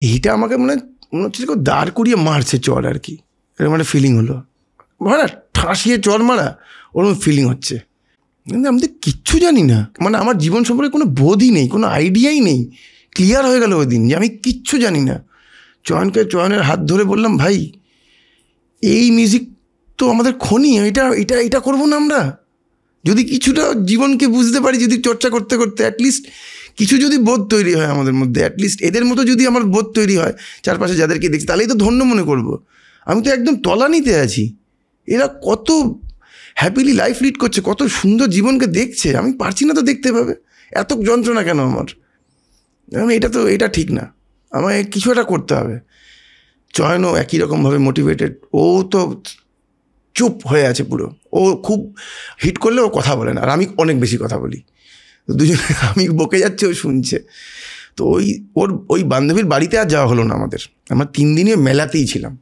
এইটা আমাকে মনে হচ্ছে কেউ দাঁড় করিয়ে মারছে চর আর কি, এরকম একটা ফিলিং হলো। মানে ঠাসিয়ে চর মারা ওরকম ফিলিং হচ্ছে। কিন্তু আমি তো কিচ্ছু জানি না, মানে আমার জীবন সম্পর্কে কোনো বোধই নেই, কোনো আইডিয়াই নেই। ক্লিয়ার হয়ে গেল ওই দিন যে আমি কিচ্ছু জানি না। চয়নের হাত ধরে বললাম, ভাই এই মিউজিক তো আমাদের খনি, এটা করবো না আমরা? যদি কিছুটা জীবনকে বুঝতে পারি, যদি চর্চা করতে করতে অ্যাটলিস্ট কিছু যদি বোধ তৈরি হয় আমাদের মধ্যে, অ্যাটলিস্ট এদের মতো যদি আমার বোধ তৈরি হয় চারপাশে যাদেরকে দেখছি, তাহলেই তো ধন্য মনে করব। আমি তো একদম তলানিতে আছি, এরা কত হ্যাপিলি লাইফ লিড করছে, কত সুন্দর জীবনকে দেখছে, আমি পারছি না তো দেখতে পাবে। এত যন্ত্রণা কেন আমার? এটা ঠিক না, আমায় কিছু একটা করতে হবে। চয়নও একই রকমভাবে মোটিভেটেড, ও তো চুপ হয়ে আছে পুরো। ও খুব হিট করলে ও কথা বলে না, আর আমি অনেক বেশি কথা বলি। দুজনে আমি বকে যাচ্ছে, ও শুনছে। তো ওই বান্ধবীর বাড়িতে আর যাওয়া হলো না আমাদের। আমরা 3 দিনে মেলাতেই ছিলাম।